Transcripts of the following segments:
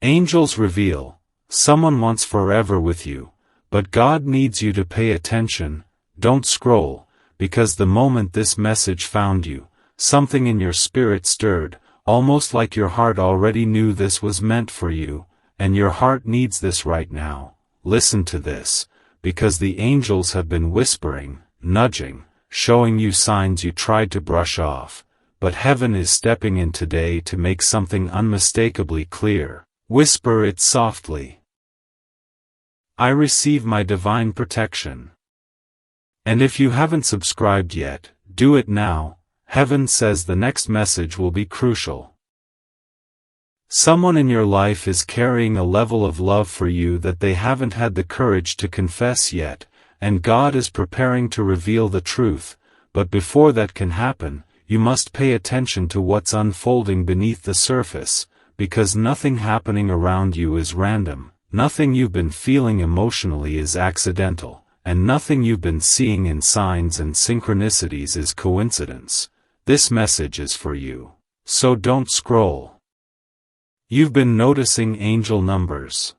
Angels reveal, someone wants forever with you, but God needs you to pay attention. Don't scroll, because the moment this message found you, something in your spirit stirred, almost like your heart already knew this was meant for you, and your heart needs this right now. Listen to this, because the angels have been whispering, nudging, showing you signs you tried to brush off, but heaven is stepping in today to make something unmistakably clear. Whisper it softly. I receive my divine protection. And if you haven't subscribed yet, do it now. Heaven says the next message will be crucial. Someone in your life is carrying a level of love for you that they haven't had the courage to confess yet, and God is preparing to reveal the truth, but before that can happen, you must pay attention to what's unfolding beneath the surface, because nothing happening around you is random, nothing you've been feeling emotionally is accidental, and nothing you've been seeing in signs and synchronicities is coincidence. This message is for you. So don't scroll. You've been noticing angel numbers.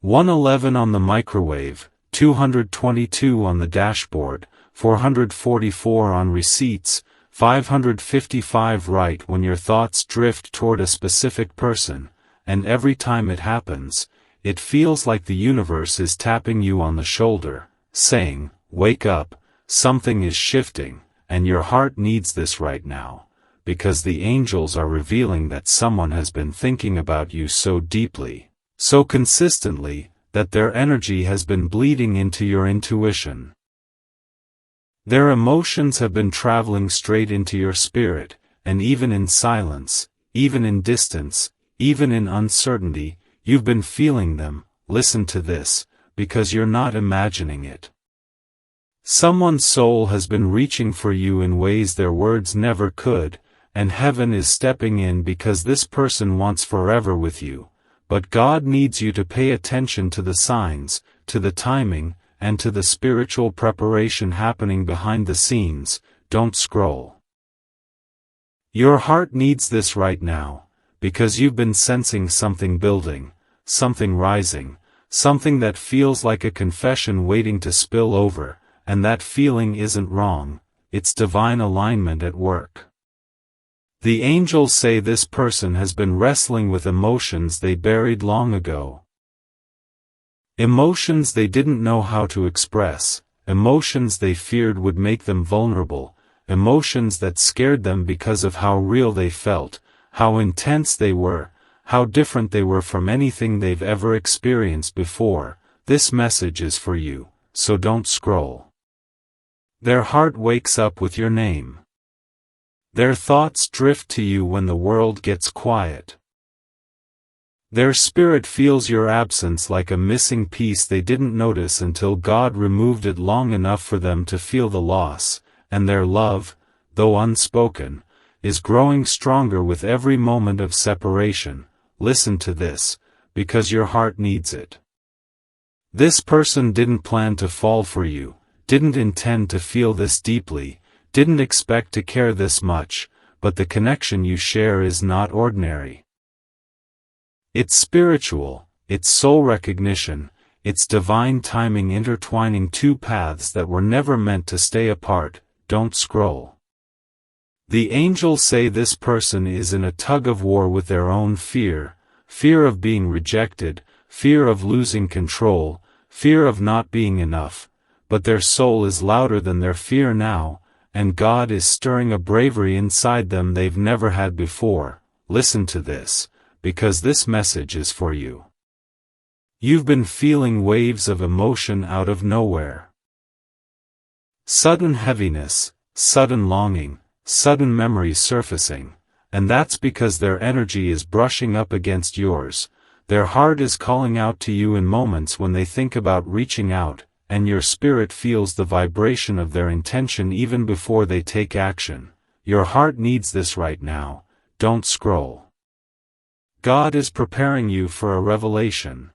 111 on the microwave, 222 on the dashboard, 444 on receipts, 555 right when your thoughts drift toward a specific person, and every time it happens, it feels like the universe is tapping you on the shoulder, saying, wake up, something is shifting, and your heart needs this right now, because the angels are revealing that someone has been thinking about you so deeply, so consistently, that their energy has been bleeding into your intuition. Their emotions have been traveling straight into your spirit, and even in silence, even in distance, even in uncertainty, you've been feeling them. Listen to this, because you're not imagining it. Someone's soul has been reaching for you in ways their words never could, and heaven is stepping in because this person wants forever with you, but God needs you to pay attention to the signs, to the timing, and to the spiritual preparation happening behind the scenes. Don't scroll. Your heart needs this right now, because you've been sensing something building, something rising, something that feels like a confession waiting to spill over, and that feeling isn't wrong, it's divine alignment at work. The angels say this person has been wrestling with emotions they buried long ago. Emotions they didn't know how to express, emotions they feared would make them vulnerable, emotions that scared them because of how real they felt, how intense they were, how different they were from anything they've ever experienced before. This message is for you, so don't scroll. Their heart wakes up with your name. Their thoughts drift to you when the world gets quiet. Their spirit feels your absence like a missing piece they didn't notice until God removed it long enough for them to feel the loss, and their love, though unspoken, is growing stronger with every moment of separation. Listen to this, because your heart needs it. This person didn't plan to fall for you, didn't intend to feel this deeply, didn't expect to care this much, but the connection you share is not ordinary. It's spiritual, it's soul recognition, it's divine timing intertwining two paths that were never meant to stay apart. Don't scroll. The angels say this person is in a tug-of-war with their own fear, fear of being rejected, fear of losing control, fear of not being enough, but their soul is louder than their fear now, and God is stirring a bravery inside them they've never had before. Listen to this, because this message is for you. You've been feeling waves of emotion out of nowhere. Sudden heaviness, sudden longing, sudden memories surfacing, and that's because their energy is brushing up against yours. Their heart is calling out to you in moments when they think about reaching out, and your spirit feels the vibration of their intention even before they take action. Your heart needs this right now. Don't scroll. God is preparing you for a revelation.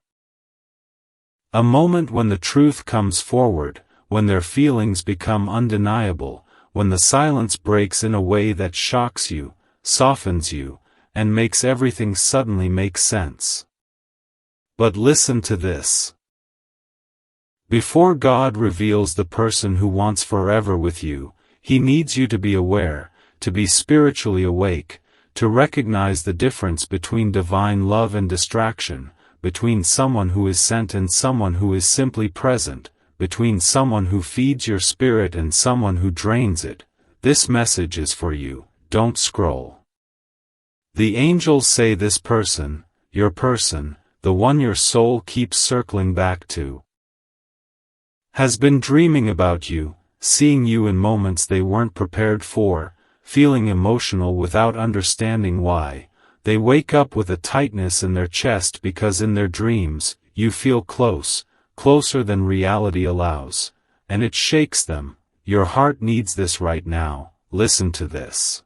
A moment when the truth comes forward, when their feelings become undeniable, when the silence breaks in a way that shocks you, softens you, and makes everything suddenly make sense. But listen to this. Before God reveals the person who wants forever with you, He needs you to be aware, to be spiritually awake, to recognize the difference between divine love and distraction, between someone who is sent and someone who is simply present, between someone who feeds your spirit and someone who drains it. This message is for you. Don't scroll. The angels say this person, your person, the one your soul keeps circling back to, has been dreaming about you, seeing you in moments they weren't prepared for, feeling emotional without understanding why. They wake up with a tightness in their chest because in their dreams, you feel close, closer than reality allows, and it shakes them. Your heart needs this right now. Listen to this.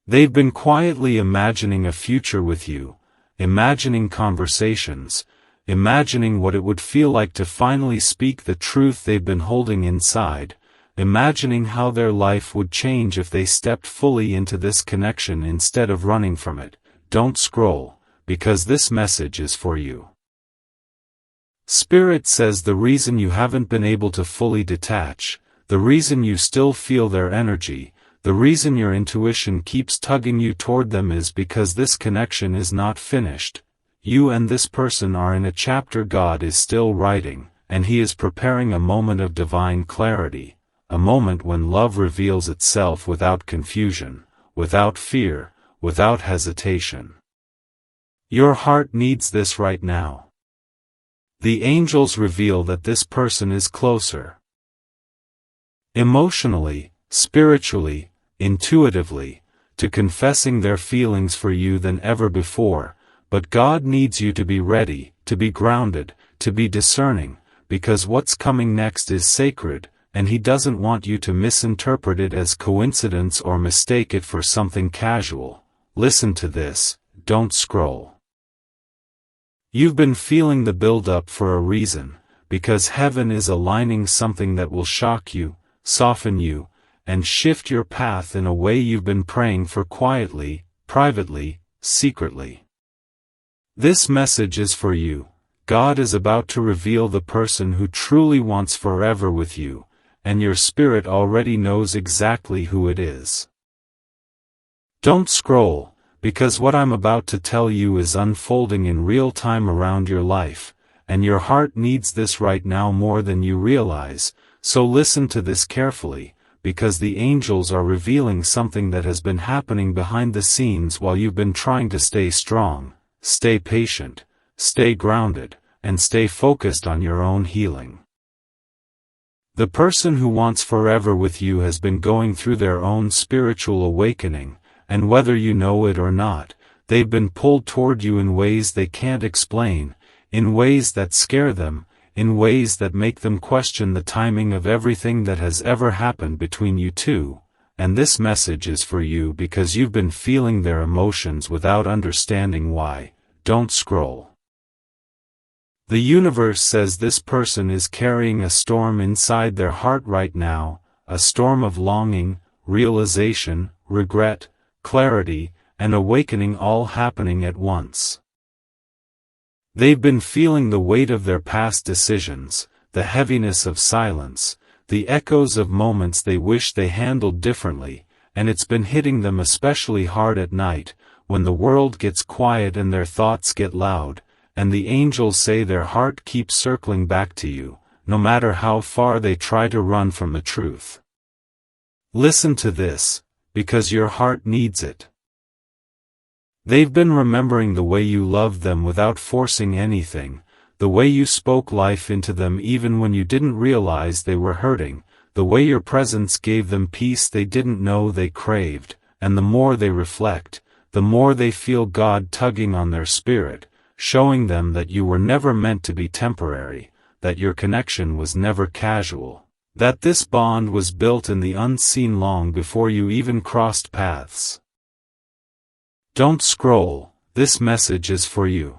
They've been quietly imagining a future with you, imagining conversations, imagining what it would feel like to finally speak the truth they've been holding inside, imagining how their life would change if they stepped fully into this connection instead of running from it. Don't scroll, because this message is for you. Spirit says the reason you haven't been able to fully detach, the reason you still feel their energy, the reason your intuition keeps tugging you toward them is because this connection is not finished. You and this person are in a chapter God is still writing, and He is preparing a moment of divine clarity, a moment when love reveals itself without confusion, without fear, without hesitation. Your heart needs this right now. The angels reveal that this person is closer. Emotionally, spiritually, intuitively, to confessing their feelings for you than ever before. But God needs you to be ready, to be grounded, to be discerning, because what's coming next is sacred, and He doesn't want you to misinterpret it as coincidence or mistake it for something casual. Listen to this, don't scroll. You've been feeling the build-up for a reason, because heaven is aligning something that will shock you, soften you, and shift your path in a way you've been praying for quietly, privately, secretly. This message is for you. God is about to reveal the person who truly wants forever with you, and your spirit already knows exactly who it is. Don't scroll, because what I'm about to tell you is unfolding in real time around your life, and your heart needs this right now more than you realize, so listen to this carefully, because the angels are revealing something that has been happening behind the scenes while you've been trying to stay strong. Stay patient, stay grounded, and stay focused on your own healing. The person who wants forever with you has been going through their own spiritual awakening, and whether you know it or not, they've been pulled toward you in ways they can't explain, in ways that scare them, in ways that make them question the timing of everything that has ever happened between you two. And this message is for you because you've been feeling their emotions without understanding why. Don't scroll. The universe says this person is carrying a storm inside their heart right now, a storm of longing, realization, regret, clarity, and awakening all happening at once. They've been feeling the weight of their past decisions, the heaviness of silence, the echoes of moments they wish they handled differently, and it's been hitting them especially hard at night, when the world gets quiet and their thoughts get loud, and the angels say their heart keeps circling back to you, no matter how far they try to run from the truth. Listen to this, because your heart needs it. They've been remembering the way you loved them without forcing anything, the way you spoke life into them even when you didn't realize they were hurting, the way your presence gave them peace they didn't know they craved, and the more they reflect, the more they feel God tugging on their spirit, showing them that you were never meant to be temporary, that your connection was never casual, that this bond was built in the unseen long before you even crossed paths. Don't scroll, this message is for you.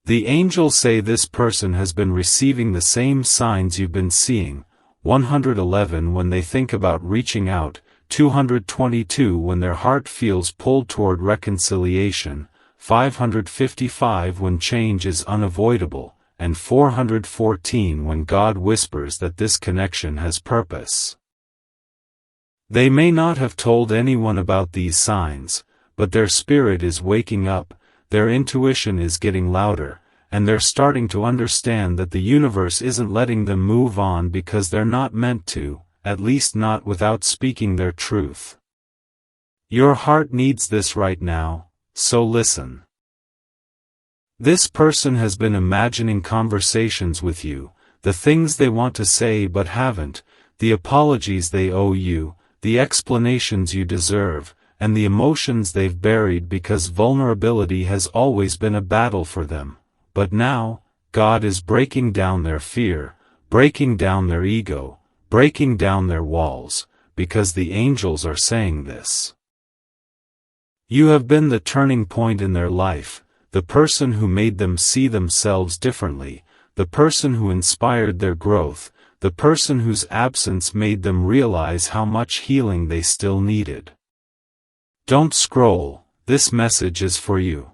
The angels say this person has been receiving the same signs you've been seeing, 111 when they think about reaching out, 222 when their heart feels pulled toward reconciliation, 555 when change is unavoidable, and 414 when God whispers that this connection has purpose. They may not have told anyone about these signs, but their spirit is waking up, their intuition is getting louder, and they're starting to understand that the universe isn't letting them move on because they're not meant to, at least not without speaking their truth. Your heart needs this right now, so listen. This person has been imagining conversations with you, the things they want to say but haven't, the apologies they owe you, the explanations you deserve, and the emotions they've buried because vulnerability has always been a battle for them. But now, God is breaking down their fear, breaking down their ego, breaking down their walls, because the angels are saying this. You have been the turning point in their life, the person who made them see themselves differently, the person who inspired their growth, the person whose absence made them realize how much healing they still needed. Don't scroll, this message is for you.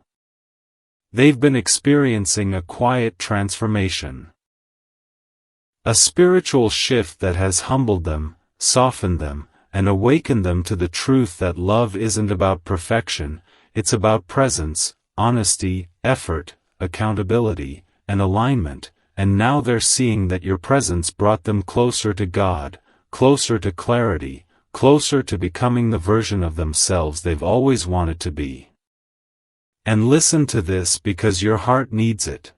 They've been experiencing a quiet transformation. A spiritual shift that has humbled them, softened them, and awakened them to the truth that love isn't about perfection, it's about presence, honesty, effort, accountability, and alignment, and now they're seeing that your presence brought them closer to God, closer to clarity, closer to becoming the version of themselves they've always wanted to be. And listen to this because your heart needs it.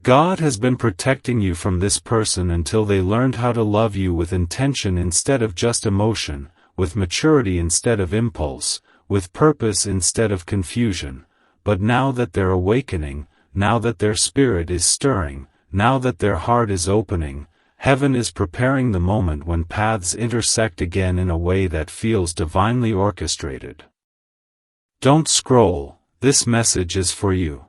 God has been protecting you from this person until they learned how to love you with intention instead of just emotion, with maturity instead of impulse, with purpose instead of confusion. But now that they're awakening, now that their spirit is stirring, now that their heart is opening, heaven is preparing the moment when paths intersect again in a way that feels divinely orchestrated. Don't scroll, this message is for you.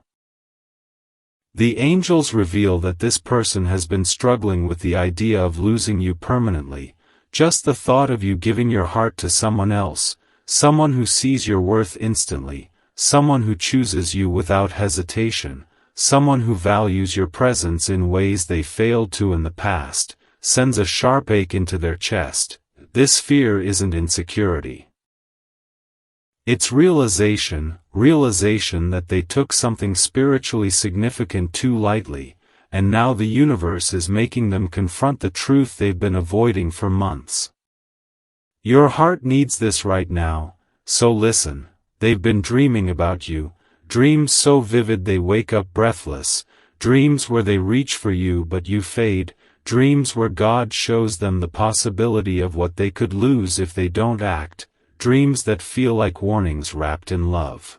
The angels reveal that this person has been struggling with the idea of losing you permanently, just the thought of you giving your heart to someone else, someone who sees your worth instantly, someone who chooses you without hesitation, someone who values your presence in ways they failed to in the past, sends a sharp ache into their chest. This fear isn't insecurity. It's realization that they took something spiritually significant too lightly, and now the universe is making them confront the truth they've been avoiding for months. Your heart needs this right now, so listen. They've been dreaming about you, dreams so vivid they wake up breathless, dreams where they reach for you but you fade, dreams where God shows them the possibility of what they could lose if they don't act. Dreams that feel like warnings wrapped in love.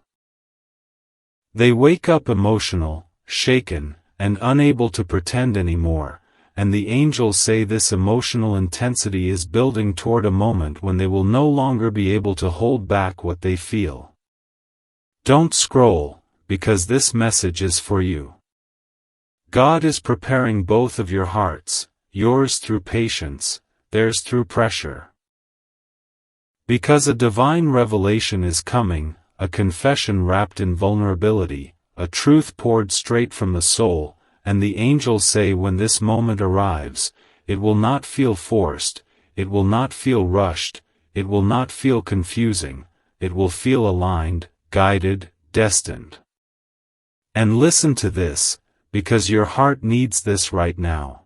They wake up emotional, shaken, and unable to pretend anymore, and the angels say this emotional intensity is building toward a moment when they will no longer be able to hold back what they feel. Don't scroll, because this message is for you. God is preparing both of your hearts, yours through patience, theirs through pressure. Because a divine revelation is coming, a confession wrapped in vulnerability, a truth poured straight from the soul, and the angels say when this moment arrives, it will not feel forced, it will not feel rushed, it will not feel confusing, it will feel aligned, guided, destined. And listen to this, because your heart needs this right now.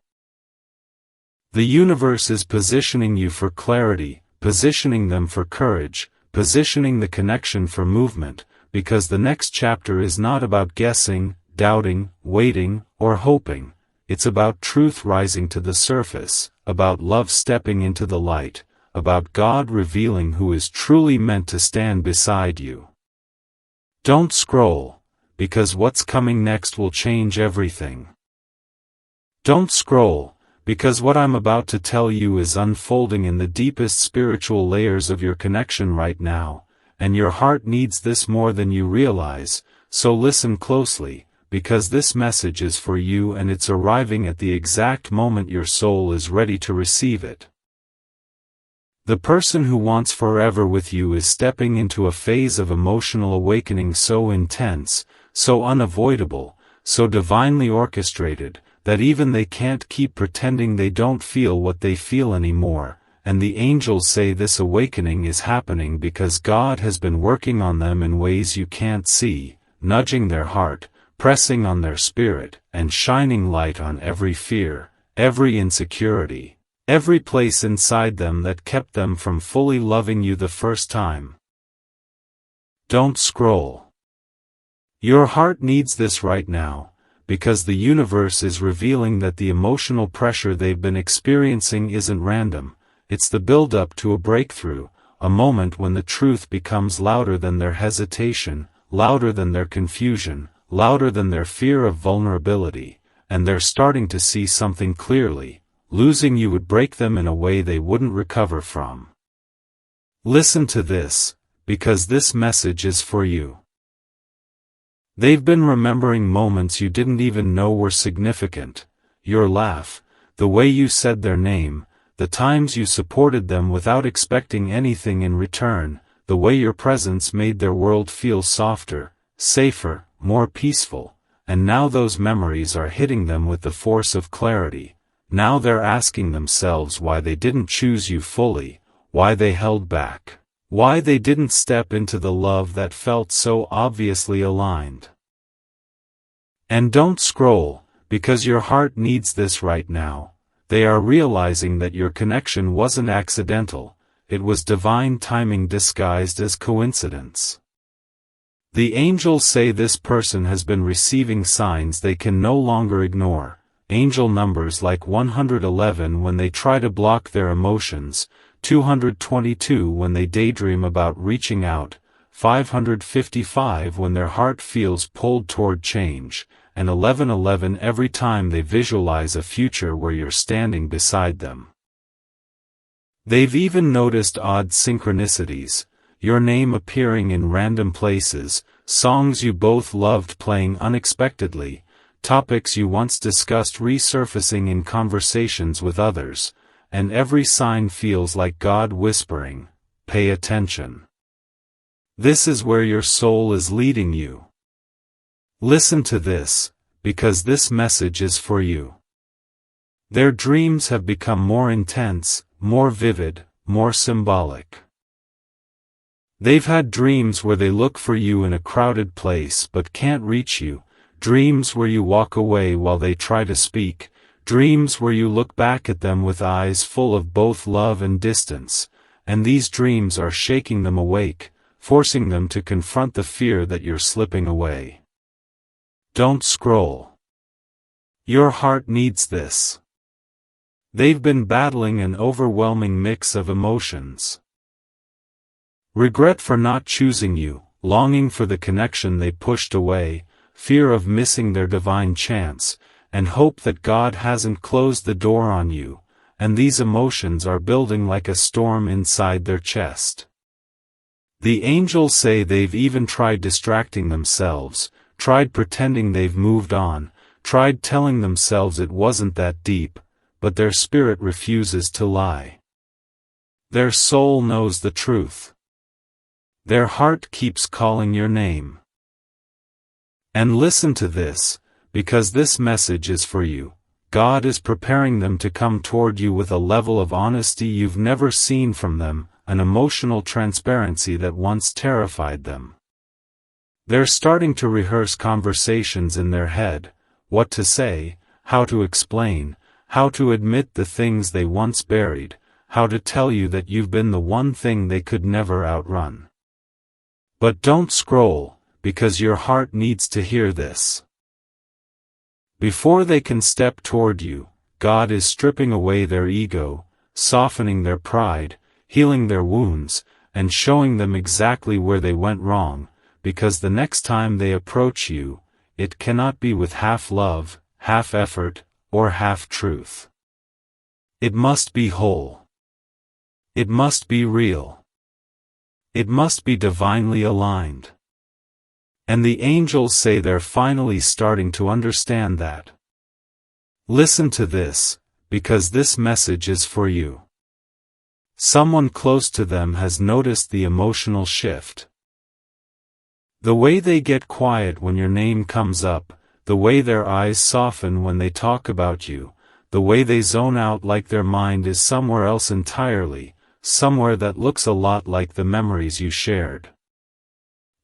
The universe is positioning you for clarity, positioning them for courage, positioning the connection for movement, because the next chapter is not about guessing, doubting, waiting, or hoping. It's about truth rising to the surface, about love stepping into the light, about God revealing who is truly meant to stand beside you. Don't scroll, because what's coming next will change everything. Don't scroll, because what I'm about to tell you is unfolding in the deepest spiritual layers of your connection right now, and your heart needs this more than you realize, so listen closely, because this message is for you and it's arriving at the exact moment your soul is ready to receive it. The person who wants forever with you is stepping into a phase of emotional awakening so intense, so unavoidable, so divinely orchestrated, that even they can't keep pretending they don't feel what they feel anymore, and the angels say this awakening is happening because God has been working on them in ways you can't see, nudging their heart, pressing on their spirit, and shining light on every fear, every insecurity, every place inside them that kept them from fully loving you the first time. Don't scroll. Your heart needs this right now, because the universe is revealing that the emotional pressure they've been experiencing isn't random. It's the build-up to a breakthrough, a moment when the truth becomes louder than their hesitation, louder than their confusion, louder than their fear of vulnerability, and they're starting to see something clearly. Losing you would break them in a way they wouldn't recover from. Listen to this, because this message is for you. They've been remembering moments you didn't even know were significant, your laugh, the way you said their name, the times you supported them without expecting anything in return, the way your presence made their world feel softer, safer, more peaceful, and now those memories are hitting them with the force of clarity. Now they're asking themselves why they didn't choose you fully, why they held back, why they didn't step into the love that felt so obviously aligned. And don't scroll, because your heart needs this right now. They are realizing that your connection wasn't accidental, it was divine timing disguised as coincidence. The angels say this person has been receiving signs they can no longer ignore, angel numbers like 111 when they try to block their emotions, 222 when they daydream about reaching out, 555 when their heart feels pulled toward change, and 1111 every time they visualize a future where you're standing beside them. They've even noticed odd synchronicities, your name appearing in random places, songs you both loved playing unexpectedly, topics you once discussed resurfacing in conversations with others, and every sign feels like God whispering, "Pay attention. This is where your soul is leading you." Listen to this, because this message is for you. Their dreams have become more intense, more vivid, more symbolic. They've had dreams where they look for you in a crowded place but can't reach you, dreams where you walk away while they try to speak, dreams where you look back at them with eyes full of both love and distance, and these dreams are shaking them awake, forcing them to confront the fear that you're slipping away. Don't scroll. Your heart needs this. They've been battling an overwhelming mix of emotions. Regret for not choosing you, longing for the connection they pushed away, fear of missing their divine chance, and hope that God hasn't closed the door on you, and these emotions are building like a storm inside their chest. The angels say they've even tried distracting themselves, tried pretending they've moved on, tried telling themselves it wasn't that deep, but their spirit refuses to lie. Their soul knows the truth. Their heart keeps calling your name. And listen to this, because this message is for you. God is preparing them to come toward you with a level of honesty you've never seen from them, an emotional transparency that once terrified them. They're starting to rehearse conversations in their head, what to say, how to explain, how to admit the things they once buried, how to tell you that you've been the one thing they could never outrun. But don't scroll, because your heart needs to hear this. Before they can step toward you, God is stripping away their ego, softening their pride, healing their wounds, and showing them exactly where they went wrong, because the next time they approach you, it cannot be with half love, half effort, or half truth. It must be whole. It must be real. It must be divinely aligned. And the angels say they're finally starting to understand that. Listen to this, because this message is for you. Someone close to them has noticed the emotional shift. The way they get quiet when your name comes up, the way their eyes soften when they talk about you, the way they zone out like their mind is somewhere else entirely, somewhere that looks a lot like the memories you shared.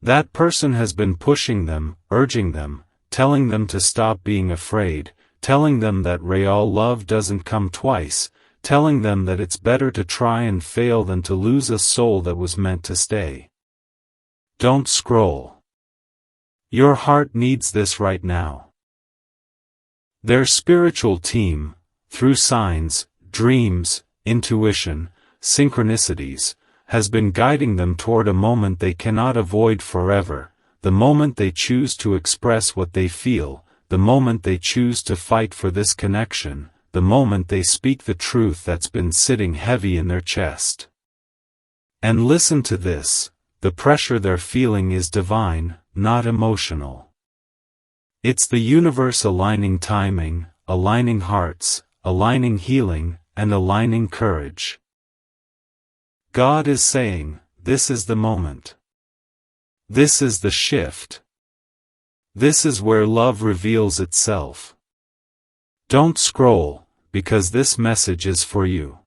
That person has been pushing them, urging them, telling them to stop being afraid, telling them that real love doesn't come twice, telling them that it's better to try and fail than to lose a soul that was meant to stay. Don't scroll. Your heart needs this right now. Their spiritual team, through signs, dreams, intuition, synchronicities, has been guiding them toward a moment they cannot avoid forever, the moment they choose to express what they feel, the moment they choose to fight for this connection, the moment they speak the truth that's been sitting heavy in their chest. And listen to this, the pressure they're feeling is divine, not emotional. It's the universe aligning timing, aligning hearts, aligning healing, and aligning courage. God is saying, this is the moment. This is the shift. This is where love reveals itself. Don't scroll, because this message is for you.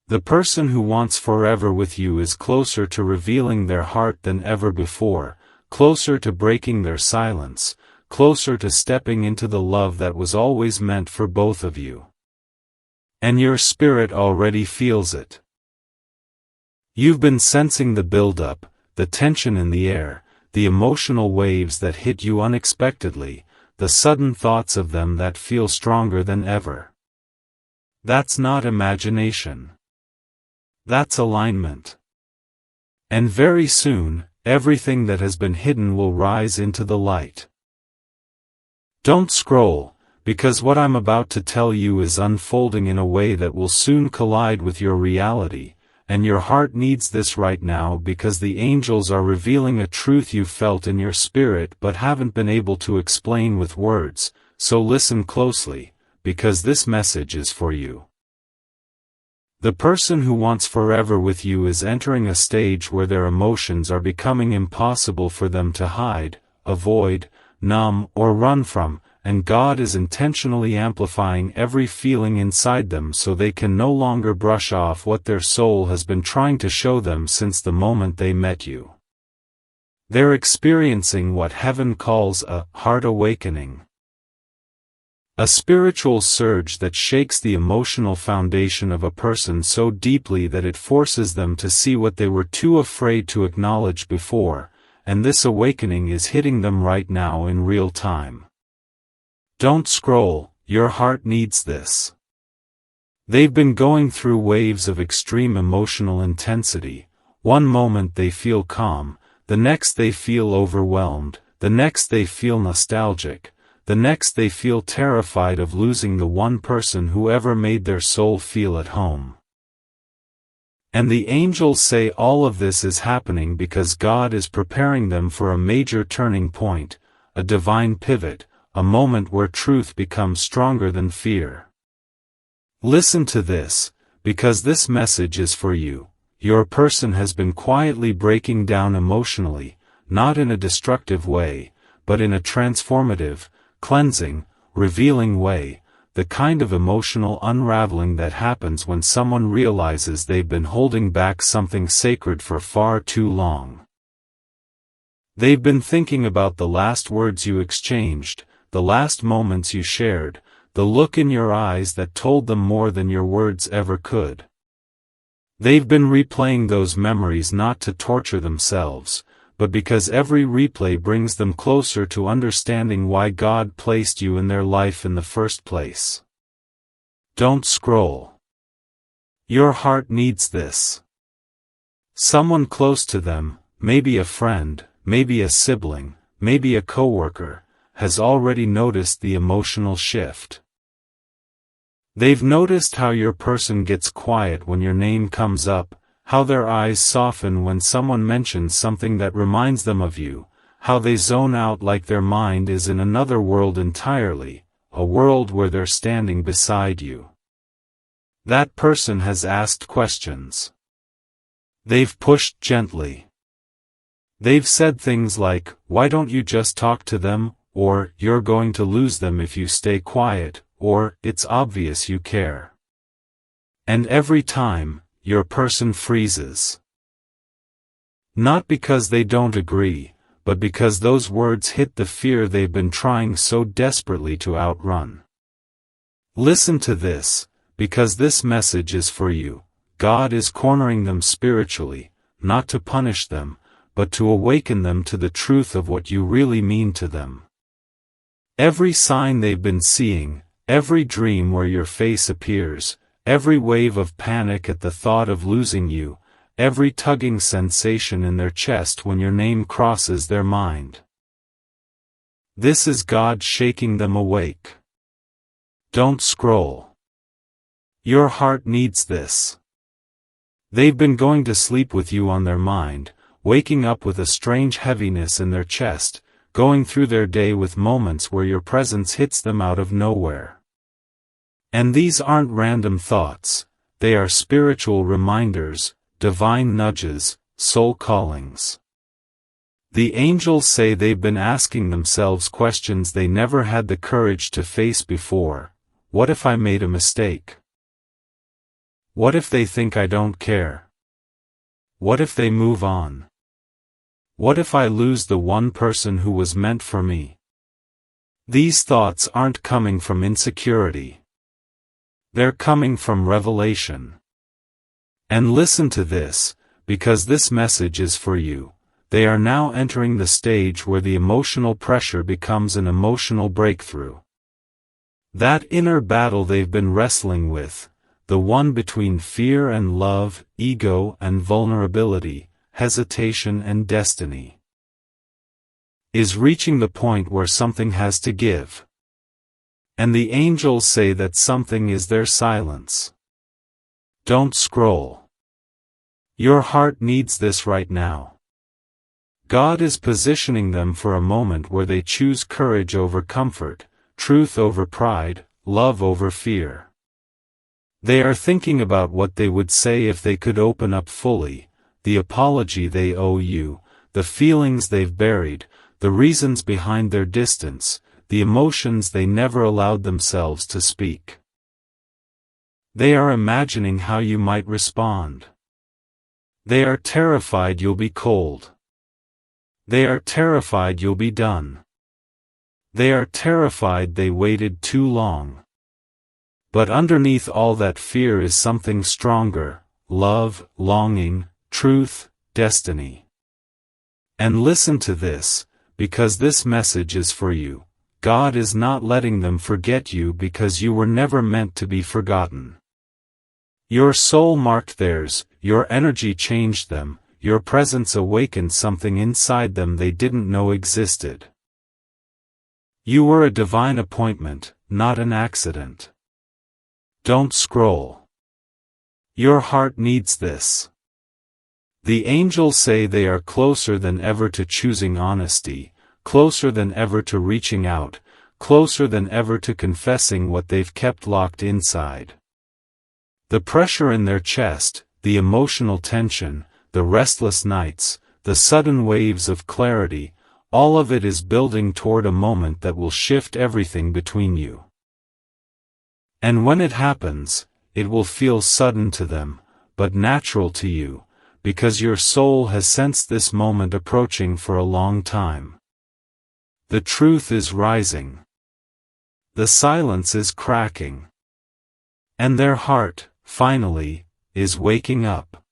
The person who wants forever with you is closer to revealing their heart than ever before, closer to breaking their silence, closer to stepping into the love that was always meant for both of you. And your spirit already feels it. You've been sensing the build-up, the tension in the air, the emotional waves that hit you unexpectedly, the sudden thoughts of them that feel stronger than ever. That's not imagination. That's alignment. And very soon, everything that has been hidden will rise into the light. Don't scroll, because what I'm about to tell you is unfolding in a way that will soon collide with your reality, and your heart needs this right now because the angels are revealing a truth you felt in your spirit but haven't been able to explain with words, so listen closely, because this message is for you. The person who wants forever with you is entering a stage where their emotions are becoming impossible for them to hide, avoid, numb, or run from, and God is intentionally amplifying every feeling inside them so they can no longer brush off what their soul has been trying to show them since the moment they met you. They're experiencing what heaven calls a heart awakening. A spiritual surge that shakes the emotional foundation of a person so deeply that it forces them to see what they were too afraid to acknowledge before, and this awakening is hitting them right now in real time. Don't scroll, your heart needs this. They've been going through waves of extreme emotional intensity. One moment they feel calm, the next they feel overwhelmed, the next they feel nostalgic, the next they feel terrified of losing the one person who ever made their soul feel at home. And the angels say all of this is happening because God is preparing them for a major turning point, a divine pivot, a moment where truth becomes stronger than fear. Listen to this, because this message is for you. Your person has been quietly breaking down emotionally, not in a destructive way, but in a transformative, cleansing, revealing way, the kind of emotional unraveling that happens when someone realizes they've been holding back something sacred for far too long. They've been thinking about the last words you exchanged, the last moments you shared, the look in your eyes that told them more than your words ever could. They've been replaying those memories not to torture themselves, but because every replay brings them closer to understanding why God placed you in their life in the first place. Don't scroll. Your heart needs this. Someone close to them, maybe a friend, maybe a sibling, maybe a coworker, has already noticed the emotional shift. They've noticed how your person gets quiet when your name comes up, how their eyes soften when someone mentions something that reminds them of you, how they zone out like their mind is in another world entirely, a world where they're standing beside you. That person has asked questions. They've pushed gently. They've said things like, "Why don't you just talk to them?" or "You're going to lose them if you stay quiet," or "It's obvious you care." And every time, your person freezes. Not because they don't agree, but because those words hit the fear they've been trying so desperately to outrun. Listen to this, because this message is for you. God is cornering them spiritually, not to punish them, but to awaken them to the truth of what you really mean to them. Every sign they've been seeing, every dream where your face appears, every wave of panic at the thought of losing you, every tugging sensation in their chest when your name crosses their mind. This is God shaking them awake. Don't scroll. Your heart needs this. They've been going to sleep with you on their mind, waking up with a strange heaviness in their chest, going through their day with moments where your presence hits them out of nowhere. And these aren't random thoughts, they are spiritual reminders, divine nudges, soul callings. The angels say they've been asking themselves questions they never had the courage to face before. What if I made a mistake? What if they think I don't care? What if they move on? What if I lose the one person who was meant for me? These thoughts aren't coming from insecurity. They're coming from revelation. And listen to this, because this message is for you. They are now entering the stage where the emotional pressure becomes an emotional breakthrough. That inner battle they've been wrestling with, the one between fear and love, ego and vulnerability, hesitation and destiny, is reaching the point where something has to give. And the angels say that something is their silence. Don't scroll. Your heart needs this right now. God is positioning them for a moment where they choose courage over comfort, truth over pride, love over fear. They are thinking about what they would say if they could open up fully, the apology they owe you, the feelings they've buried, the reasons behind their distance, the emotions they never allowed themselves to speak. They are imagining how you might respond. They are terrified you'll be cold. They are terrified you'll be done. They are terrified they waited too long. But underneath all that fear is something stronger: love, longing, truth, destiny. And listen to this, because this message is for you. God is not letting them forget you because you were never meant to be forgotten. Your soul marked theirs, your energy changed them, your presence awakened something inside them they didn't know existed. You were a divine appointment, not an accident. Don't scroll. Your heart needs this. The angels say they are closer than ever to choosing honesty, closer than ever to reaching out, closer than ever to confessing what they've kept locked inside. The pressure in their chest, the emotional tension, the restless nights, the sudden waves of clarity, all of it is building toward a moment that will shift everything between you. And when it happens, it will feel sudden to them, but natural to you, because your soul has sensed this moment approaching for a long time. The truth is rising. The silence is cracking. And their heart, finally, is waking up.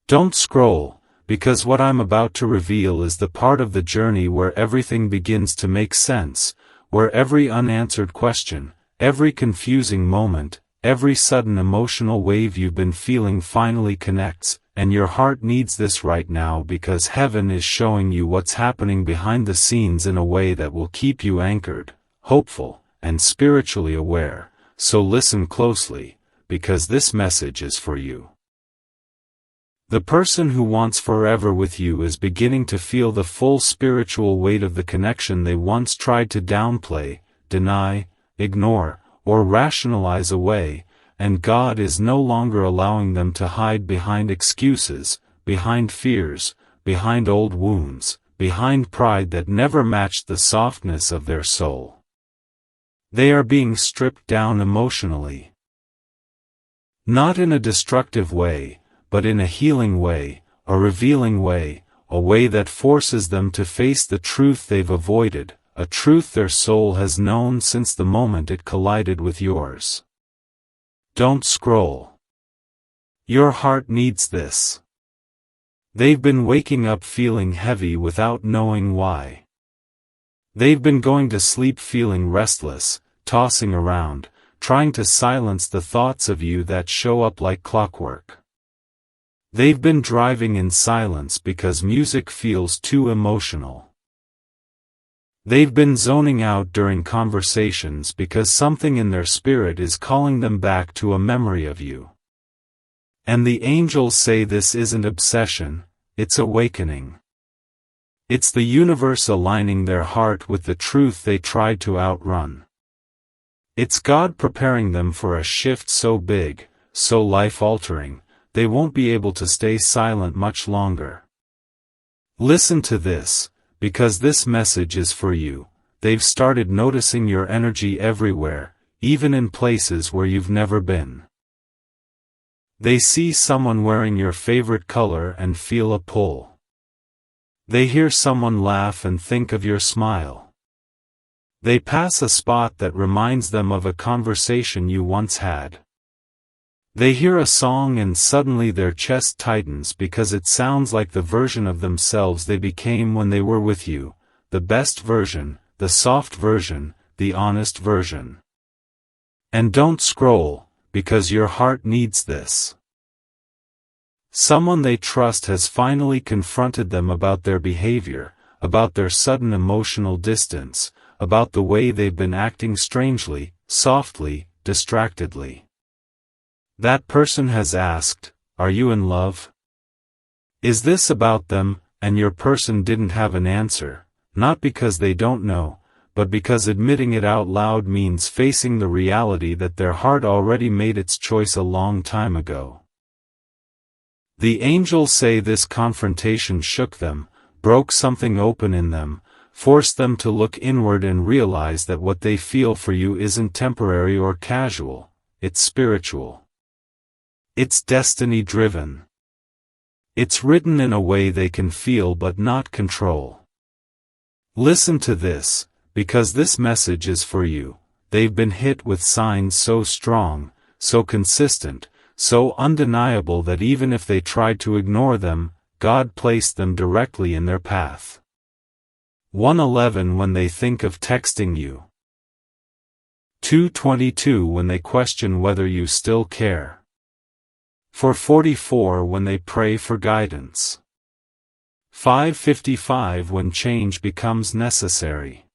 Don't scroll, because what I'm about to reveal is the part of the journey where everything begins to make sense, where every unanswered question, every confusing moment, every sudden emotional wave you've been feeling finally connects, and your heart needs this right now because heaven is showing you what's happening behind the scenes in a way that will keep you anchored, hopeful, and spiritually aware. So listen closely, because this message is for you. The person who wants forever with you is beginning to feel the full spiritual weight of the connection they once tried to downplay, deny, ignore, or rationalize away, and God is no longer allowing them to hide behind excuses, behind fears, behind old wounds, behind pride that never matched the softness of their soul. They are being stripped down emotionally. Not in a destructive way, but in a healing way, a revealing way, a way that forces them to face the truth they've avoided, a truth their soul has known since the moment it collided with yours. Don't scroll. Your heart needs this. They've been waking up feeling heavy without knowing why. They've been going to sleep feeling restless, tossing around, trying to silence the thoughts of you that show up like clockwork. They've been driving in silence because music feels too emotional. They've been zoning out during conversations because something in their spirit is calling them back to a memory of you. And the angels say this isn't obsession, it's awakening. It's the universe aligning their heart with the truth they tried to outrun. It's God preparing them for a shift so big, so life-altering, they won't be able to stay silent much longer. Listen to this, because this message is for you. They've started noticing your energy everywhere, even in places where you've never been. They see someone wearing your favorite color and feel a pull. They hear someone laugh and think of your smile. They pass a spot that reminds them of a conversation you once had. They hear a song and suddenly their chest tightens because it sounds like the version of themselves they became when they were with you, the best version, the soft version, the honest version. And don't scroll, because your heart needs this. Someone they trust has finally confronted them about their behavior, about their sudden emotional distance, about the way they've been acting strangely, softly, distractedly. That person has asked, "Are you in love?" Is this about them? And your person didn't have an answer, not because they don't know, but because admitting it out loud means facing the reality that their heart already made its choice a long time ago. The angels say this confrontation shook them, broke something open in them, forced them to look inward and realize that what they feel for you isn't temporary or casual, it's spiritual. It's destiny-driven. It's written in a way they can feel but not control. Listen to this, because this message is for you. They've been hit with signs so strong, so consistent, so undeniable that even if they tried to ignore them, God placed them directly in their path. 1:11 when they think of texting you. 2:22 when they question whether you still care. 4:44 when they pray for guidance. 5:55 when change becomes necessary.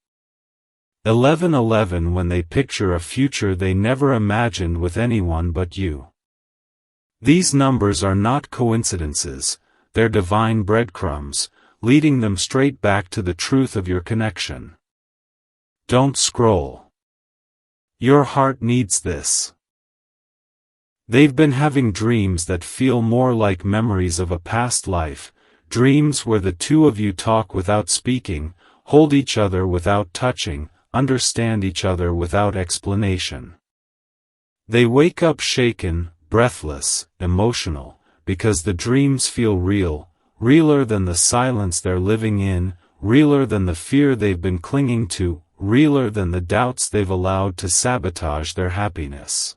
11:11 when they picture a future they never imagined with anyone but you. These numbers are not coincidences, they're divine breadcrumbs, leading them straight back to the truth of your connection. Don't scroll. Your heart needs this. They've been having dreams that feel more like memories of a past life, dreams where the two of you talk without speaking, hold each other without touching, understand each other without explanation. They wake up shaken, breathless, emotional, because the dreams feel real, realer than the silence they're living in, realer than the fear they've been clinging to, realer than the doubts they've allowed to sabotage their happiness.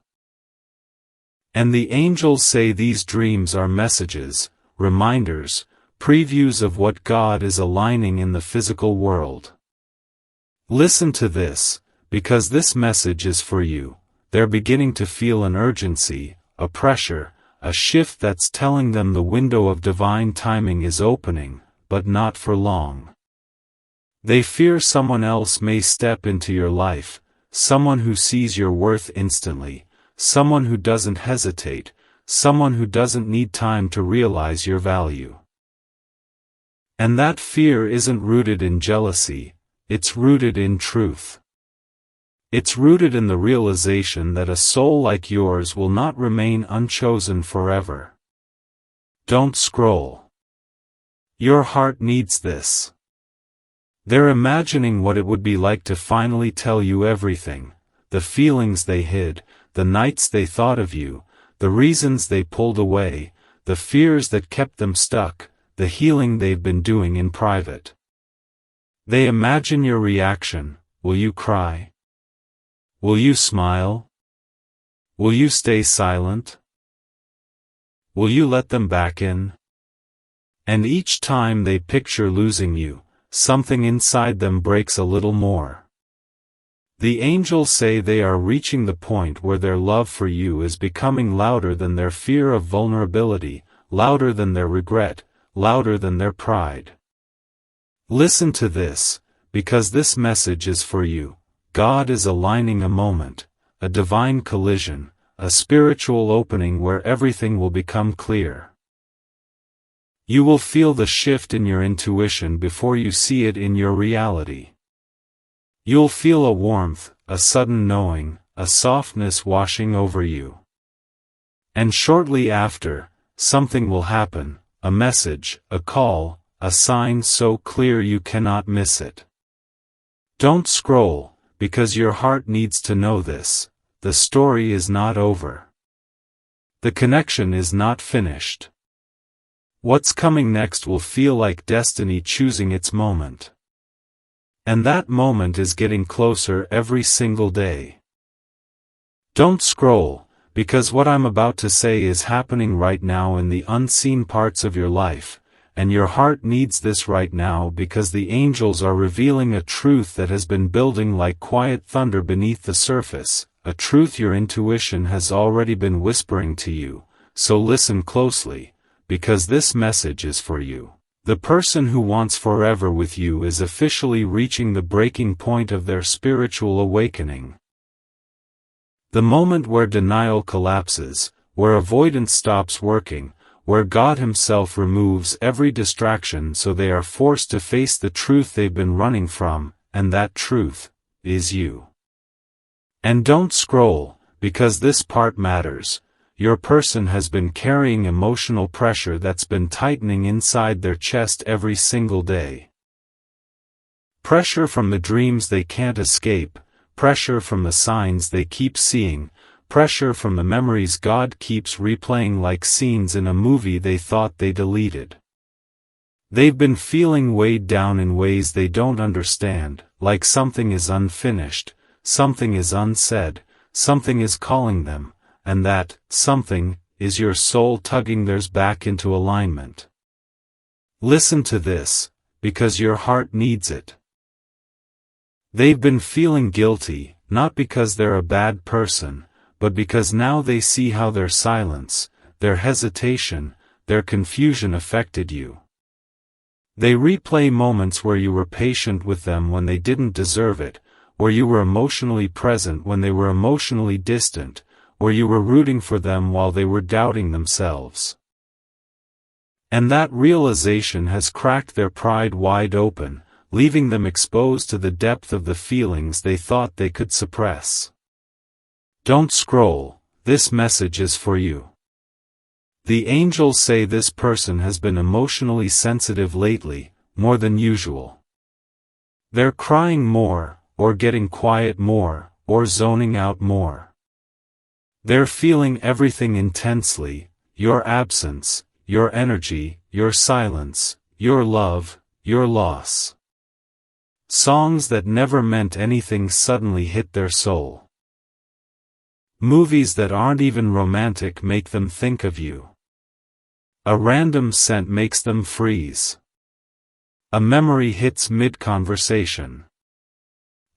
And the angels say these dreams are messages, reminders, previews of what God is aligning in the physical world. Listen to this, because this message is for you. They're beginning to feel an urgency, a pressure, a shift that's telling them the window of divine timing is opening, but not for long. They fear someone else may step into your life, someone who sees your worth instantly, someone who doesn't hesitate, someone who doesn't need time to realize your value. And that fear isn't rooted in jealousy, it's rooted in truth. It's rooted in the realization that a soul like yours will not remain unchosen forever. Don't scroll. Your heart needs this. They're imagining what it would be like to finally tell you everything, the feelings they hid, the nights they thought of you, the reasons they pulled away, the fears that kept them stuck, the healing they've been doing in private. They imagine your reaction. Will you cry? Will you smile? Will you stay silent? Will you let them back in? And each time they picture losing you, something inside them breaks a little more. The angels say they are reaching the point where their love for you is becoming louder than their fear of vulnerability, louder than their regret, louder than their pride. Listen to this, because this message is for you. God is aligning a moment, a divine collision, a spiritual opening where everything will become clear. You will feel the shift in your intuition before you see it in your reality. You'll feel a warmth, a sudden knowing, a softness washing over you. And shortly after, something will happen, a message, a call, a sign so clear you cannot miss it. Don't scroll, because your heart needs to know this. The story is not over. The connection is not finished. What's coming next will feel like destiny choosing its moment. And that moment is getting closer every single day. Don't scroll, because what I'm about to say is happening right now in the unseen parts of your life, and your heart needs this right now because the angels are revealing a truth that has been building like quiet thunder beneath the surface, a truth your intuition has already been whispering to you. So listen closely, because this message is for you. The person who wants forever with you is officially reaching the breaking point of their spiritual awakening. The moment where denial collapses, where avoidance stops working, where God Himself removes every distraction so they are forced to face the truth they've been running from, and that truth is you. And don't scroll, because this part matters. Your person has been carrying emotional pressure that's been tightening inside their chest every single day. Pressure from the dreams they can't escape, pressure from the signs they keep seeing, pressure from the memories God keeps replaying like scenes in a movie they thought they deleted. They've been feeling weighed down in ways they don't understand, like something is unfinished, something is unsaid, something is calling them, and that something is your soul tugging theirs back into alignment. Listen to this, because your heart needs it. They've been feeling guilty, not because they're a bad person, but because now they see how their silence, their hesitation, their confusion affected you. They replay moments where you were patient with them when they didn't deserve it, where you were emotionally present when they were emotionally distant, where you were rooting for them while they were doubting themselves. And that realization has cracked their pride wide open, leaving them exposed to the depth of the feelings they thought they could suppress. Don't scroll, this message is for you. The angels say this person has been emotionally sensitive lately, more than usual. They're crying more, or getting quiet more, or zoning out more. They're feeling everything intensely, your absence, your energy, your silence, your love, your loss. Songs that never meant anything suddenly hit their soul. Movies that aren't even romantic make them think of you. A random scent makes them freeze. A memory hits mid-conversation.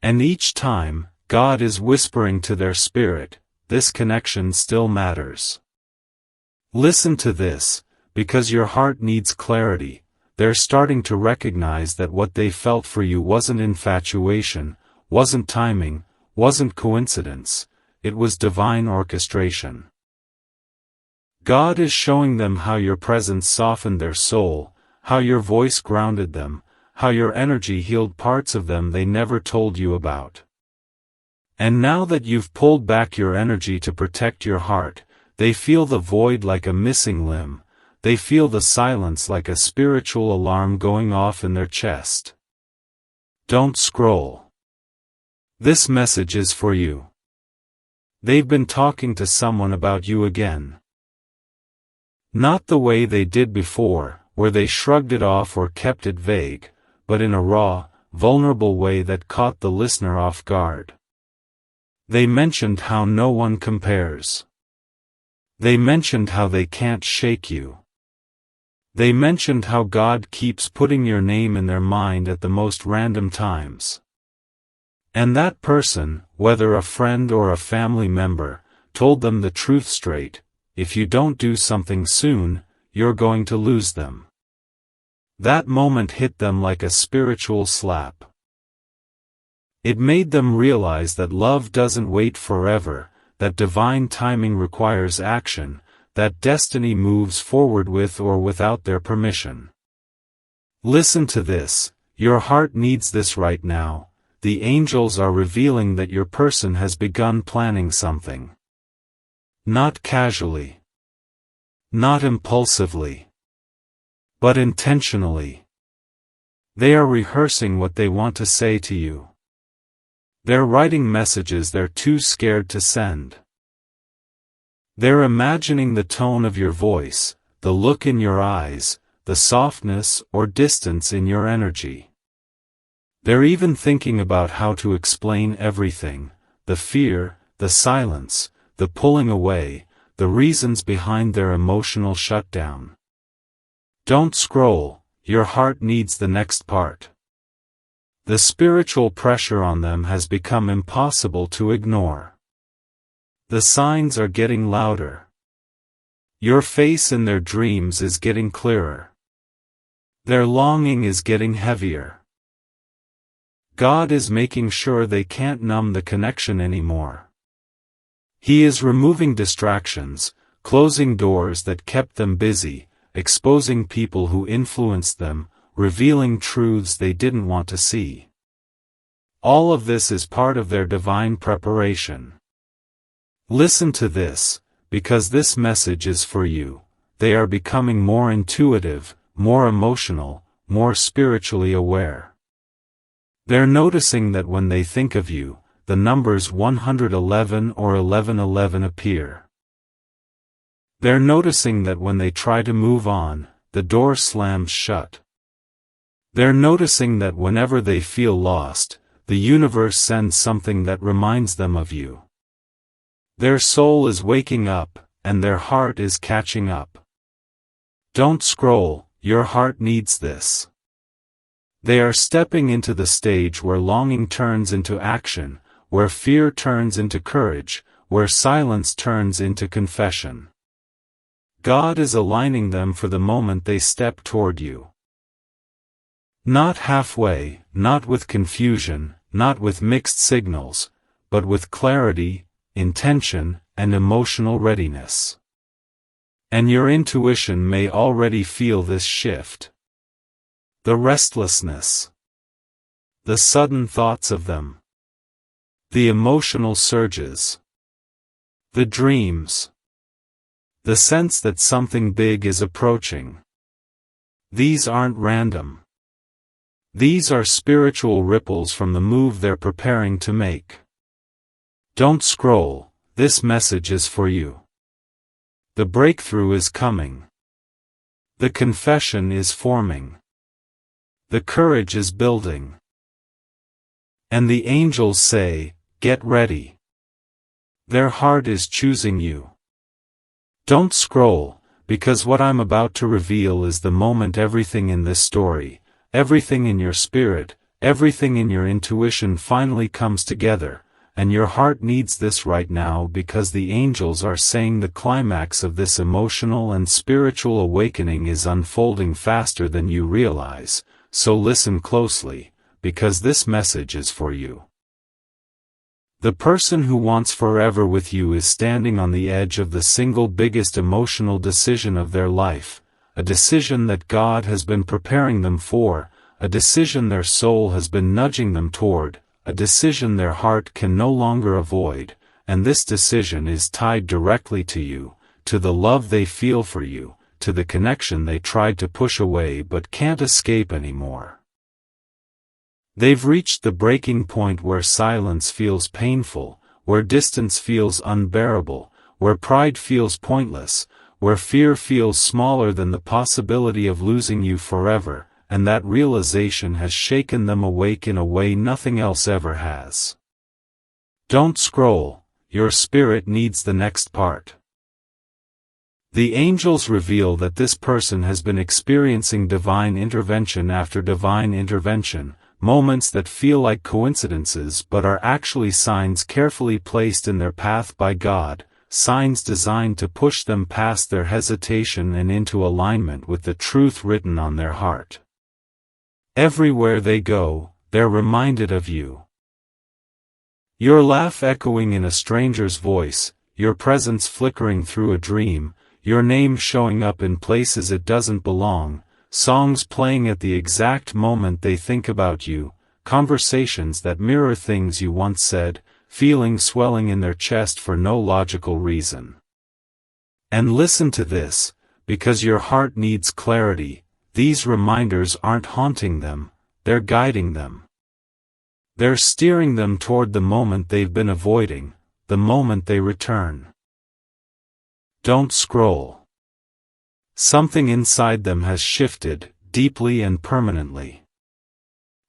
And each time, God is whispering to their spirit, this connection still matters. Listen to this, because your heart needs clarity. They're starting to recognize that what they felt for you wasn't infatuation, wasn't timing, wasn't coincidence. It was divine orchestration. God is showing them how your presence softened their soul, how your voice grounded them, how your energy healed parts of them they never told you about. And now that you've pulled back your energy to protect your heart, they feel the void like a missing limb, they feel the silence like a spiritual alarm going off in their chest. Don't scroll. This message is for you. They've been talking to someone about you again. Not the way they did before, where they shrugged it off or kept it vague, but in a raw, vulnerable way that caught the listener off guard. They mentioned how no one compares. They mentioned how they can't shake you. They mentioned how God keeps putting your name in their mind at the most random times. And that person, whether a friend or a family member, told them the truth straight: if you don't do something soon, you're going to lose them. That moment hit them like a spiritual slap. It made them realize that love doesn't wait forever, that divine timing requires action, that destiny moves forward with or without their permission. Listen to this, your heart needs this right now. The angels are revealing that your person has begun planning something. Not casually. Not impulsively. But intentionally. They are rehearsing what they want to say to you. They're writing messages they're too scared to send. They're imagining the tone of your voice, the look in your eyes, the softness or distance in your energy. They're even thinking about how to explain everything: the fear, the silence, the pulling away, the reasons behind their emotional shutdown. Don't scroll, your heart needs the next part. The spiritual pressure on them has become impossible to ignore. The signs are getting louder. Your face in their dreams is getting clearer. Their longing is getting heavier. God is making sure they can't numb the connection anymore. He is removing distractions, closing doors that kept them busy, exposing people who influenced them, revealing truths they didn't want to see. All of this is part of their divine preparation. Listen to this, because this message is for you. They are becoming more intuitive, more emotional, more spiritually aware. They're noticing that when they think of you, the numbers 111 or 1111 appear. They're noticing that when they try to move on, the door slams shut. They're noticing that whenever they feel lost, the universe sends something that reminds them of you. Their soul is waking up, and their heart is catching up. Don't scroll, your heart needs this. They are stepping into the stage where longing turns into action, where fear turns into courage, where silence turns into confession. God is aligning them for the moment they step toward you. Not halfway, not with confusion, not with mixed signals, but with clarity, intention, and emotional readiness. And your intuition may already feel this shift. The restlessness. The sudden thoughts of them. The emotional surges. The dreams. The sense that something big is approaching. These aren't random. These are spiritual ripples from the move they're preparing to make. Don't scroll, this message is for you. The breakthrough is coming. The confession is forming. The courage is building. And the angels say, get ready. Their heart is choosing you. Don't scroll, because what I'm about to reveal is the moment everything in this story, everything in your spirit, everything in your intuition finally comes together, and your heart needs this right now because the angels are saying the climax of this emotional and spiritual awakening is unfolding faster than you realize. So listen closely, because this message is for you. The person who wants forever with you is standing on the edge of the single biggest emotional decision of their life, a decision that God has been preparing them for, a decision their soul has been nudging them toward, a decision their heart can no longer avoid, and this decision is tied directly to you, to the love they feel for you, to the connection they tried to push away but can't escape anymore. They've reached the breaking point where silence feels painful, where distance feels unbearable, where pride feels pointless, where fear feels smaller than the possibility of losing you forever, and that realization has shaken them awake in a way nothing else ever has. Don't scroll, your spirit needs the next part. The angels reveal that this person has been experiencing divine intervention after divine intervention, moments that feel like coincidences but are actually signs carefully placed in their path by God, signs designed to push them past their hesitation and into alignment with the truth written on their heart. Everywhere they go, they're reminded of you. Your laugh echoing in a stranger's voice, your presence flickering through a dream, your name showing up in places it doesn't belong, songs playing at the exact moment they think about you, conversations that mirror things you once said, feelings swelling in their chest for no logical reason. And listen to this, because your heart needs clarity, these reminders aren't haunting them, they're guiding them. They're steering them toward the moment they've been avoiding, the moment they return. Don't scroll. Something inside them has shifted, deeply and permanently.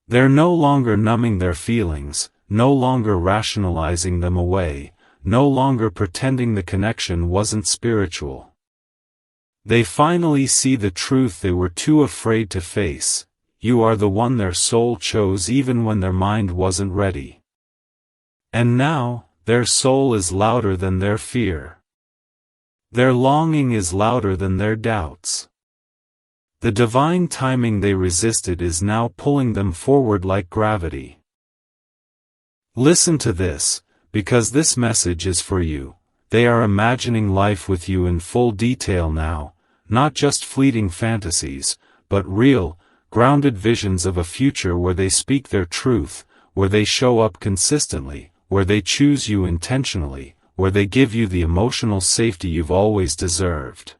They're no longer numbing their feelings, no longer rationalizing them away, no longer pretending the connection wasn't spiritual. They finally see the truth they were too afraid to face: you are the one their soul chose even when their mind wasn't ready. And now, their soul is louder than their fear. Their longing is louder than their doubts. The divine timing they resisted is now pulling them forward like gravity. Listen to this, because this message is for you. They are imagining life with you in full detail now, not just fleeting fantasies, but real, grounded visions of a future where they speak their truth, where they show up consistently, where they choose you intentionally, where they give you the emotional safety you've always deserved.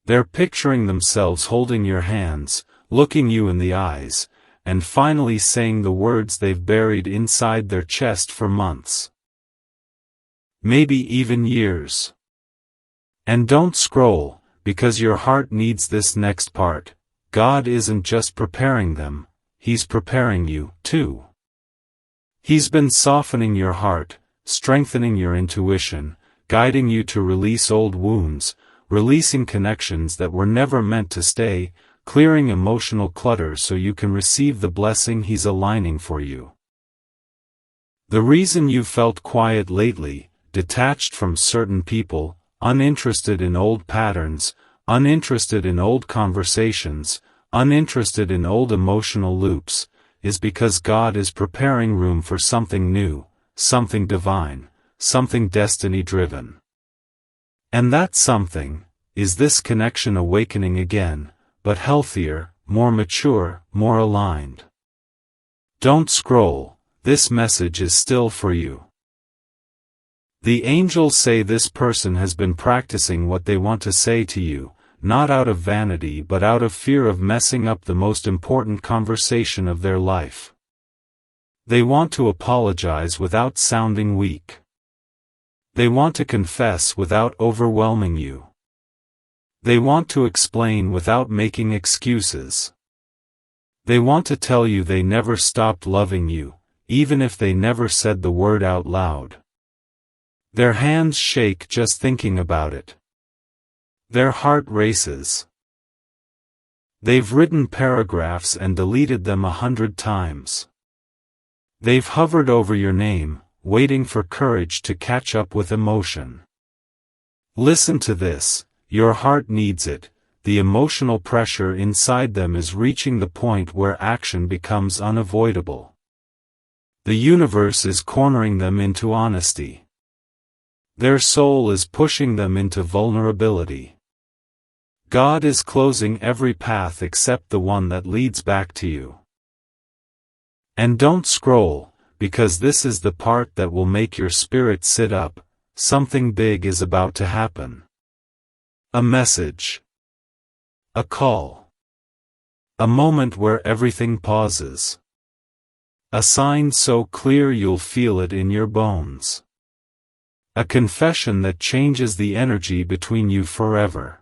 They're picturing themselves holding your hands, looking you in the eyes, and finally saying the words they've buried inside their chest for months. Maybe even years. And don't scroll, because your heart needs this next part. God isn't just preparing them, He's preparing you, too. He's been softening your heart, strengthening your intuition, guiding you to release old wounds, releasing connections that were never meant to stay, clearing emotional clutter so you can receive the blessing He's aligning for you. The reason you felt quiet lately, detached from certain people, uninterested in old patterns, uninterested in old conversations, uninterested in old emotional loops, is because God is preparing room for something new, something divine, something destiny-driven. And that something is this connection awakening again, but healthier, more mature, more aligned. Don't scroll, this message is still for you. The angels say this person has been practicing what they want to say to you, not out of vanity but out of fear of messing up the most important conversation of their life. They want to apologize without sounding weak. They want to confess without overwhelming you. They want to explain without making excuses. They want to tell you they never stopped loving you, even if they never said the word out loud. Their hands shake just thinking about it. Their heart races. They've written paragraphs and deleted them 100 times. They've hovered over your name, waiting for courage to catch up with emotion. Listen to this, your heart needs it. The emotional pressure inside them is reaching the point where action becomes unavoidable. The universe is cornering them into honesty. Their soul is pushing them into vulnerability. God is closing every path except the one that leads back to you. And don't scroll, because this is the part that will make your spirit sit up. Something big is about to happen. A message. A call. A moment where everything pauses. A sign so clear you'll feel it in your bones. A confession that changes the energy between you forever.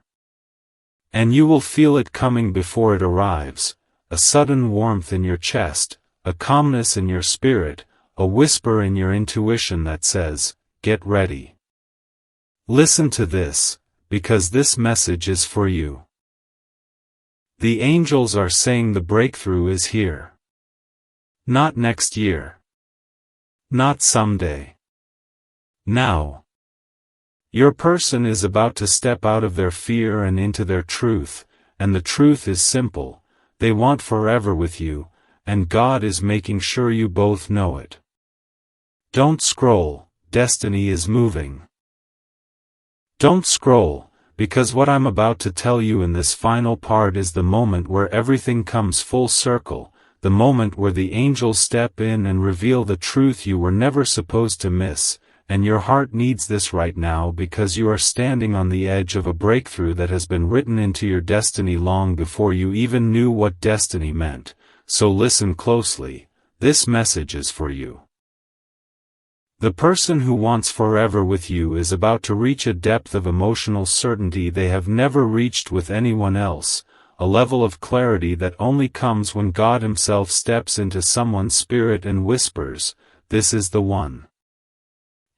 And you will feel it coming before it arrives, a sudden warmth in your chest, a calmness in your spirit, a whisper in your intuition that says, "Get ready." Listen to this, because this message is for you. The angels are saying the breakthrough is here. Not next year. Not someday. Now. Your person is about to step out of their fear and into their truth, and the truth is simple: they want forever with you, and God is making sure you both know it. Don't scroll, destiny is moving. Don't scroll, because what I'm about to tell you in this final part is the moment where everything comes full circle, the moment where the angels step in and reveal the truth you were never supposed to miss. And your heart needs this right now because you are standing on the edge of a breakthrough that has been written into your destiny long before you even knew what destiny meant. So listen closely, this message is for you. The person who wants forever with you is about to reach a depth of emotional certainty they have never reached with anyone else, a level of clarity that only comes when God Himself steps into someone's spirit and whispers, "This is the one."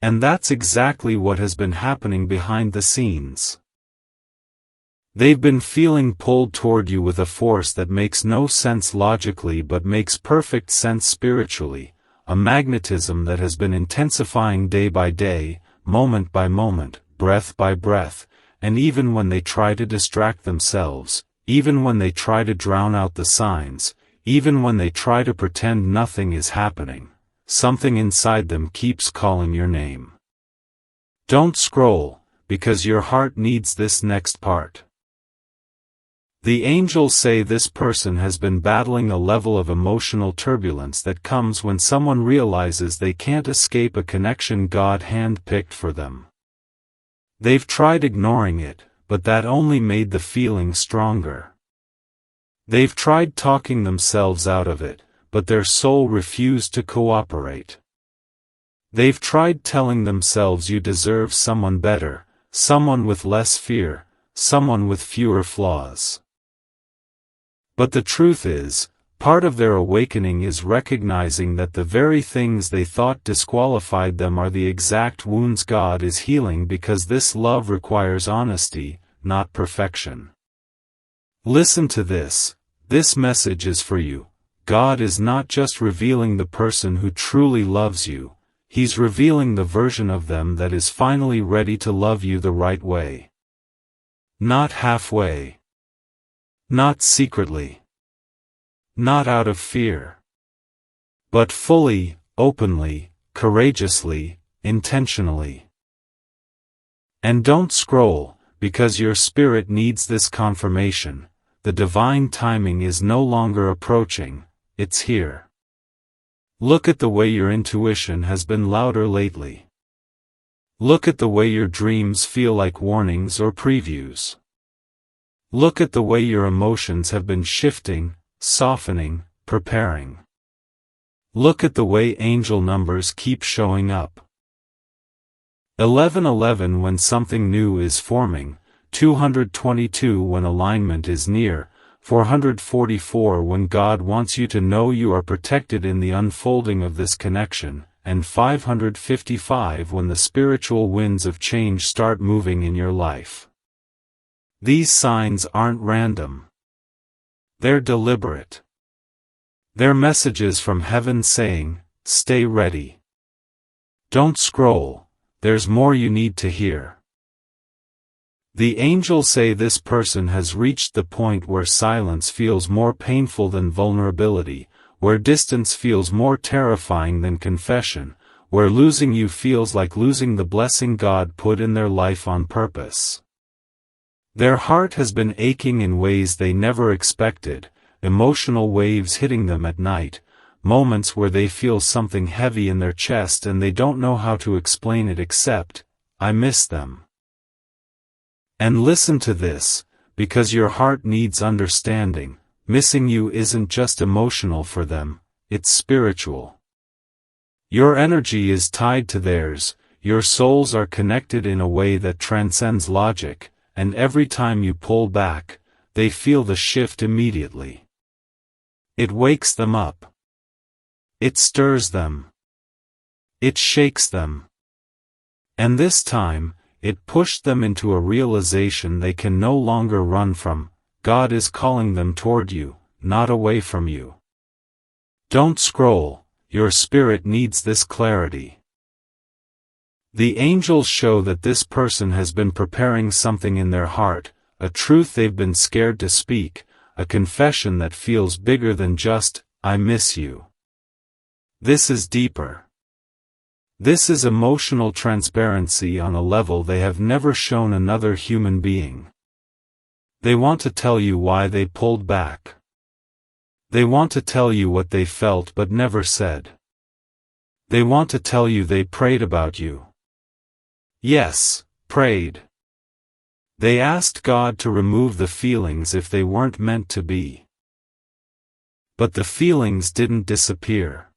And that's exactly what has been happening behind the scenes. They've been feeling pulled toward you with a force that makes no sense logically but makes perfect sense spiritually, a magnetism that has been intensifying day by day, moment by moment, breath by breath, and even when they try to distract themselves, even when they try to drown out the signs, even when they try to pretend nothing is happening, something inside them keeps calling your name. Don't scroll, because your heart needs this next part. The angels say this person has been battling a level of emotional turbulence that comes when someone realizes they can't escape a connection God hand-picked for them. They've tried ignoring it, but that only made the feeling stronger. They've tried talking themselves out of it, but their soul refused to cooperate. They've tried telling themselves you deserve someone better, someone with less fear, someone with fewer flaws. But the truth is, part of their awakening is recognizing that the very things they thought disqualified them are the exact wounds God is healing because this love requires honesty, not perfection. Listen to this message is for you. God is not just revealing the person who truly loves you, He's revealing the version of them that is finally ready to love you the right way. Not halfway. Not secretly. Not out of fear. But fully, openly, courageously, intentionally. And don't scroll, because your spirit needs this confirmation. The divine timing is no longer approaching, it's here. Look at the way your intuition has been louder lately. Look at the way your dreams feel like warnings or previews. Look at the way your emotions have been shifting, softening, preparing. Look at the way angel numbers keep showing up. 1111 when something new is forming, 222 when alignment is near, 444 when God wants you to know you are protected in the unfolding of this connection, and 555 when the spiritual winds of change start moving in your life. These signs aren't random. They're deliberate. They're messages from heaven saying, stay ready. Don't scroll, there's more you need to hear. The angels say this person has reached the point where silence feels more painful than vulnerability, where distance feels more terrifying than confession, where losing you feels like losing the blessing God put in their life on purpose. Their heart has been aching in ways they never expected, emotional waves hitting them at night, moments where they feel something heavy in their chest and they don't know how to explain it except, "I miss them." And listen to this, because your heart needs understanding. Missing you isn't just emotional for them, it's spiritual. Your energy is tied to theirs, your souls are connected in a way that transcends logic, and every time you pull back, they feel the shift immediately. It wakes them up. It stirs them. It shakes them. And this time, it pushed them into a realization they can no longer run from. God is calling them toward you, not away from you. Don't scroll, your spirit needs this clarity. The angels show that this person has been preparing something in their heart, a truth they've been scared to speak, a confession that feels bigger than just, "I miss you." This is deeper. This is emotional transparency on a level they have never shown another human being. They want to tell you why they pulled back. They want to tell you what they felt but never said. They want to tell you they prayed about you. Yes, prayed. They asked God to remove the feelings if they weren't meant to be. But the feelings didn't disappear.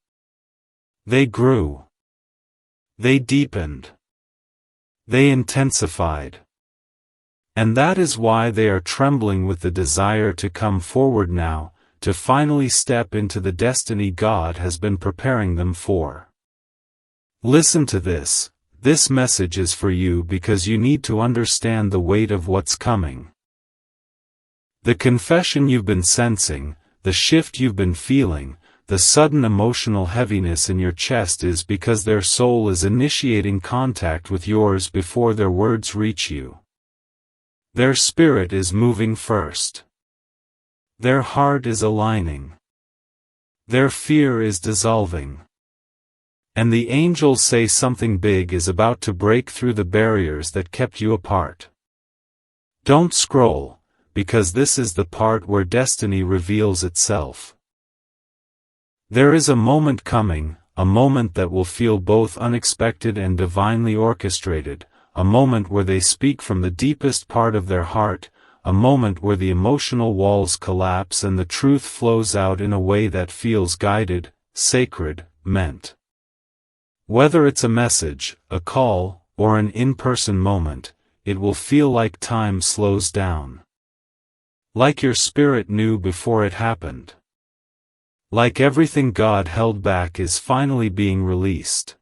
They grew. They deepened. They intensified. And that is why they are trembling with the desire to come forward now, to finally step into the destiny God has been preparing them for. Listen to this. This message is for you because you need to understand the weight of what's coming. The confession you've been sensing, the shift you've been feeling, the sudden emotional heaviness in your chest is because their soul is initiating contact with yours before their words reach you. Their spirit is moving first. Their heart is aligning. Their fear is dissolving. And the angels say something big is about to break through the barriers that kept you apart. Don't scroll, because this is the part where destiny reveals itself. There is a moment coming, a moment that will feel both unexpected and divinely orchestrated, a moment where they speak from the deepest part of their heart, a moment where the emotional walls collapse and the truth flows out in a way that feels guided, sacred, meant. Whether it's a message, a call, or an in-person moment, it will feel like time slows down. Like your spirit knew before it happened. Like everything God held back is finally being released.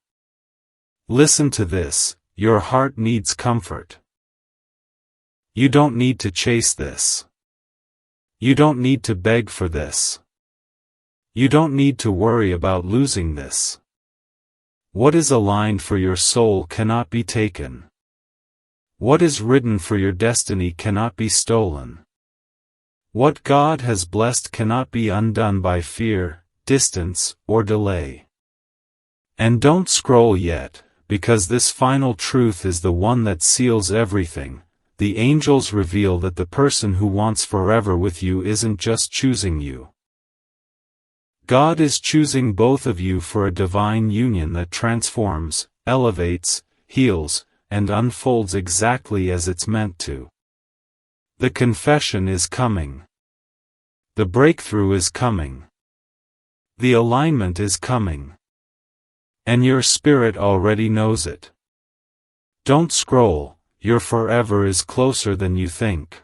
Listen to this, your heart needs comfort. You don't need to chase this. You don't need to beg for this. You don't need to worry about losing this. What is aligned for your soul cannot be taken. What is written for your destiny cannot be stolen. What God has blessed cannot be undone by fear, distance, or delay. And don't scroll yet, because this final truth is the one that seals everything. The angels reveal that the person who wants forever with you isn't just choosing you. God is choosing both of you for a divine union that transforms, elevates, heals, and unfolds exactly as it's meant to. The confession is coming. The breakthrough is coming. The alignment is coming. And your spirit already knows it. Don't scroll, your forever is closer than you think.